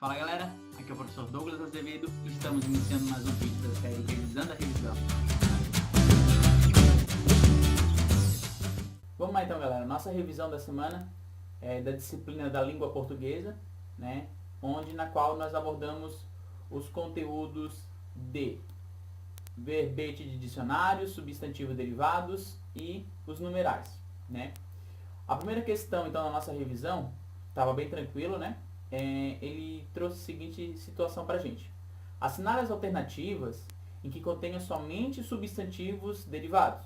Fala galera, aqui é o professor Douglas Azevedo e estamos iniciando mais um vídeo da série Revisando a Revisão. Vamos lá então galera, nossa revisão da semana é da disciplina da língua portuguesa, né? Na qual nós abordamos os conteúdos de verbete de dicionário, substantivo derivados e os numerais, né? A primeira questão então da nossa revisão estava bem tranquilo, né? Ele trouxe a seguinte situação para a gente: assinale as alternativas em que contenha somente substantivos derivados.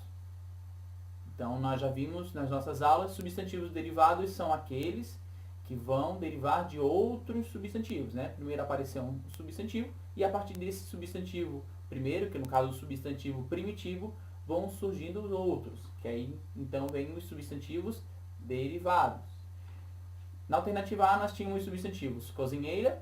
Então nós já vimos nas nossas aulas, substantivos derivados são aqueles que vão derivar de outros substantivos, né? Primeiro apareceu um substantivo e a partir desse substantivo primeiro, que no caso o substantivo primitivo, vão surgindo os outros, que aí então vem os substantivos derivados. Na alternativa A nós tínhamos os substantivos cozinheira,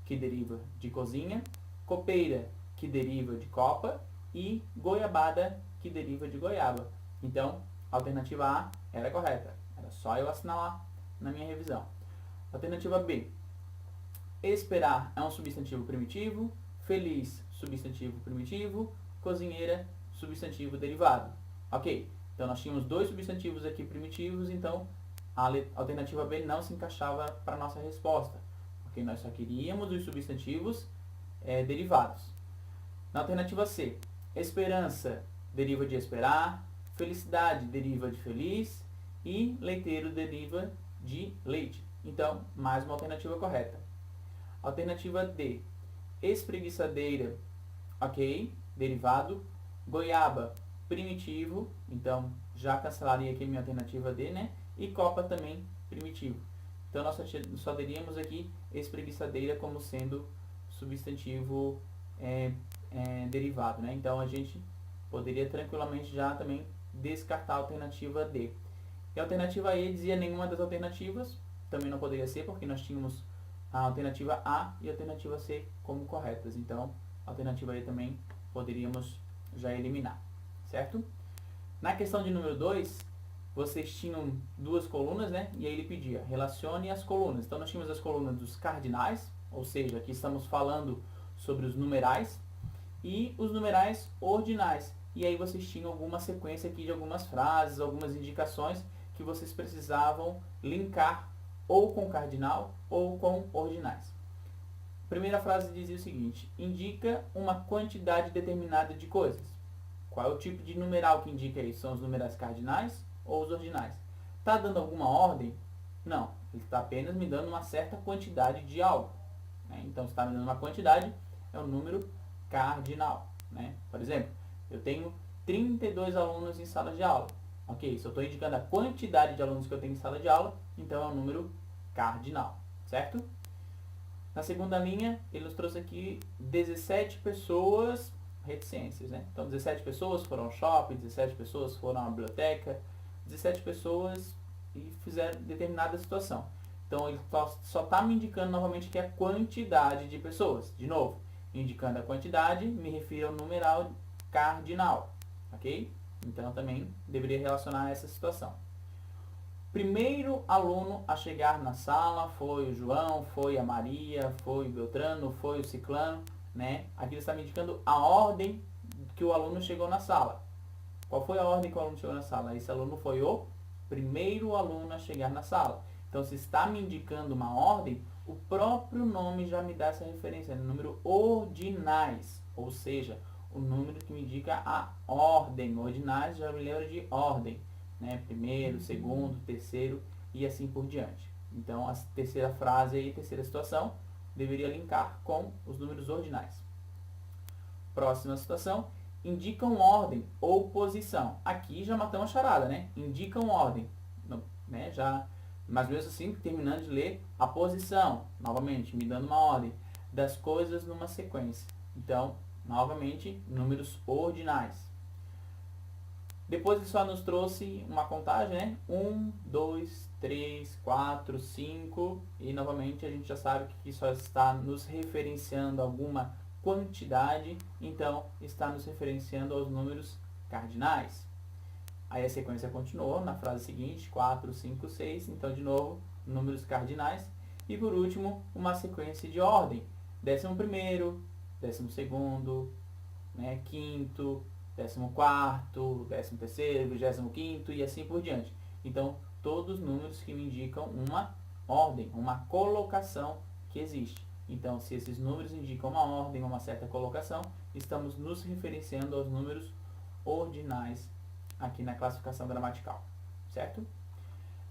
que deriva de cozinha, copeira, que deriva de copa, e goiabada, que deriva de goiaba. Então, a alternativa A era correta. Era só eu assinalar na minha revisão. Alternativa B. Esperar é um substantivo primitivo, feliz, substantivo primitivo, cozinheira, substantivo derivado. Ok, então nós tínhamos dois substantivos aqui primitivos, então a alternativa B não se encaixava para a nossa resposta, porque nós só queríamos os substantivos derivados. Na alternativa C, esperança deriva de esperar, felicidade deriva de feliz e leiteiro deriva de leite. Então, mais uma alternativa correta. Alternativa D, espreguiçadeira, ok, derivado, goiaba, primitivo, então já cancelaria aqui a minha alternativa D, né? E copa também primitivo. Então nós só teríamos aqui espreguiçadeira como sendo substantivo derivado, né? Então a gente poderia tranquilamente já também descartar a alternativa D. E a alternativa E dizia nenhuma das alternativas, também não poderia ser porque nós tínhamos a alternativa A e a alternativa C como corretas. Então a alternativa E também poderíamos já eliminar, certo? Na questão de número 2, vocês tinham duas colunas, né? E aí ele pedia, relacione as colunas. Então nós tínhamos as colunas dos cardinais, ou seja, aqui estamos falando sobre os numerais, e os numerais ordinais. E aí vocês tinham alguma sequência aqui de algumas frases, algumas indicações que vocês precisavam linkar ou com cardinal ou com ordinais. A primeira frase dizia o seguinte: indica uma quantidade determinada de coisas. Qual é o tipo de numeral que indica isso? São os numerais cardinais ou os ordinais? Está dando alguma ordem? Não, ele está apenas me dando uma certa quantidade de algo, né? Então, se está me dando uma quantidade, é um número cardinal, né? Por exemplo, eu tenho 32 alunos em sala de aula. Ok, se eu estou indicando a quantidade de alunos que eu tenho em sala de aula, então é um número cardinal, certo? Na segunda linha, ele nos trouxe aqui 17 pessoas reticências, né? Então 17 pessoas foram ao shopping, 17 pessoas foram à biblioteca, 17 pessoas e fizeram determinada situação. Então ele só está me indicando novamente que é a quantidade de pessoas. De novo, indicando a quantidade, me refiro ao numeral cardinal, ok? Então também deveria relacionar a essa situação. Primeiro aluno a chegar na sala foi o João, foi a Maria, foi o Beltrano, foi o Ciclano, né? Aqui ele está me indicando a ordem que o aluno chegou na sala. Qual foi a ordem que o aluno chegou na sala? Esse aluno foi o primeiro aluno a chegar na sala. Então, se está me indicando uma ordem, o próprio nome já me dá essa referência, no número ordinais, ou seja, o número que me indica a ordem. Ordinais já me lembra de ordem, né? Primeiro, segundo, terceiro e assim por diante. Então, a terceira frase aí, terceira situação, deveria linkar com os números ordinais. Próxima situação, indicam ordem ou posição. Aqui já matamos a charada, né? Indicam ordem, né? Já, mas mesmo assim, terminando de ler a posição, novamente, me dando uma ordem das coisas numa sequência. Então, novamente, números ordinais. Depois ele só nos trouxe uma contagem, né? 1, 2, 3, 4, 5. E novamente a gente já sabe que só está nos referenciando a alguma quantidade. Então está nos referenciando aos números cardinais. Aí a sequência continuou na frase seguinte, 4, 5, 6. Então de novo, números cardinais. E por último, uma sequência de ordem. 11º, 12º, né, quinto, 14º, 13º, 25º e assim por diante. Então, todos números que me indicam uma ordem, uma colocação que existe. Então, se esses números indicam uma ordem, uma certa colocação, estamos nos referenciando aos números ordinais aqui na classificação gramatical, certo?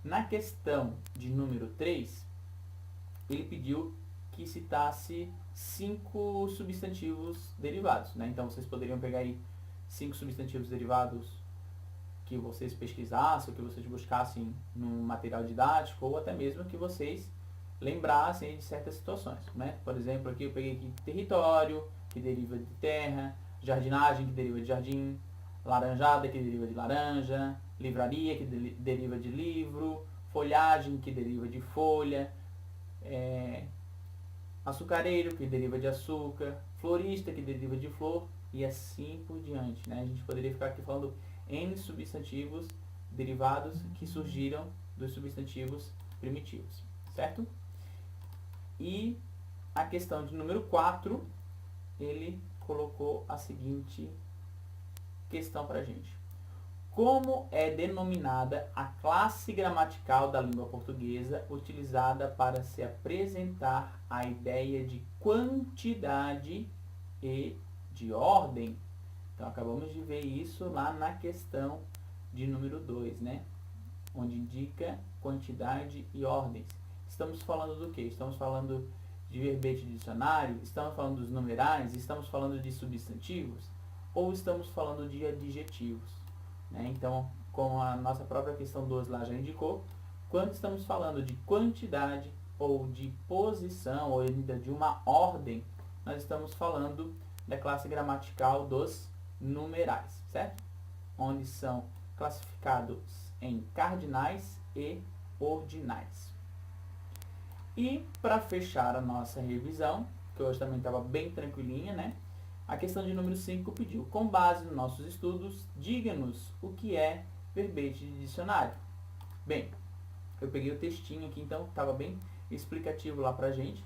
Na questão de número 3, ele pediu que citasse 5 substantivos derivados, né? Então, vocês poderiam pegar aí 5 substantivos derivados que vocês pesquisassem, ou que vocês buscassem no material didático, ou até mesmo que vocês lembrassem de certas situações, né? Por exemplo, aqui eu peguei aqui território, que deriva de terra, jardinagem, que deriva de jardim, laranjada, que deriva de laranja, livraria, que deriva de livro, folhagem, que deriva de folha, açucareiro, que deriva de açúcar, florista, que deriva de flor, e assim por diante, né? A gente poderia ficar aqui falando N substantivos derivados que surgiram dos substantivos primitivos, certo? E a questão de número 4, ele colocou a seguinte questão para a gente. Como é denominada a classe gramatical da língua portuguesa utilizada para se apresentar a ideia de quantidade e de ordem? Então, acabamos de ver isso lá na questão de número 2, né? Onde indica quantidade e ordens. Estamos falando do quê? Estamos falando de verbete de dicionário? Estamos falando dos numerais? Estamos falando de substantivos? Ou estamos falando de adjetivos? Né? Então, como a nossa própria questão 12 lá já indicou, quando estamos falando de quantidade ou de posição ou ainda de uma ordem, nós estamos falando da classe gramatical dos numerais, certo? Onde são classificados em cardinais e ordinais. E para fechar a nossa revisão, que hoje também estava bem tranquilinha, né? A questão de número 5 pediu, com base nos nossos estudos, diga-nos o que é verbete de dicionário. Bem, eu peguei o textinho aqui, então estava bem explicativo lá pra gente,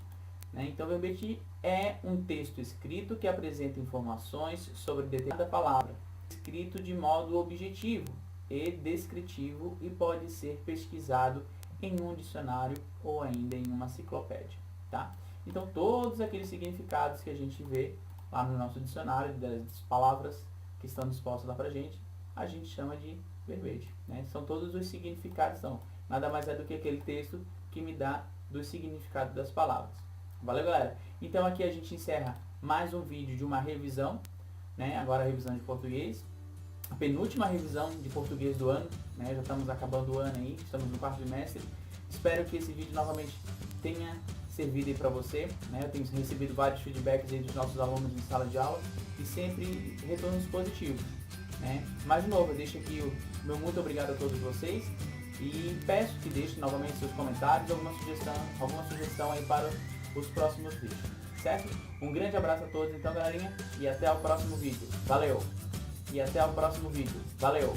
né? Então, verbete é um texto escrito que apresenta informações sobre determinada palavra, escrito de modo objetivo e descritivo e pode ser pesquisado em um dicionário ou ainda em uma enciclopédia, tá? Então, todos aqueles significados que a gente vê lá no nosso dicionário, das palavras que estão dispostas lá pra gente, a gente chama de verbete, né? São todos os significados, são nada mais é do que aquele texto que me dá do significado das palavras. Valeu, galera? Então aqui a gente encerra mais um vídeo de uma revisão, né? Agora a revisão de português, a penúltima revisão de português do ano, né? Já estamos acabando o ano aí, estamos no 4º trimestre. Espero que esse vídeo novamente tenha servido aí para você, né? Eu tenho recebido vários feedbacks aí dos nossos alunos em sala de aula e sempre retornos positivos, né? Mais de novo, eu deixo aqui o meu muito obrigado a todos vocês e peço que deixem novamente seus comentários, alguma sugestão aí para os próximos vídeos, certo? Um grande abraço a todos então, galerinha, e até o próximo vídeo. Valeu! E até o próximo vídeo. Valeu!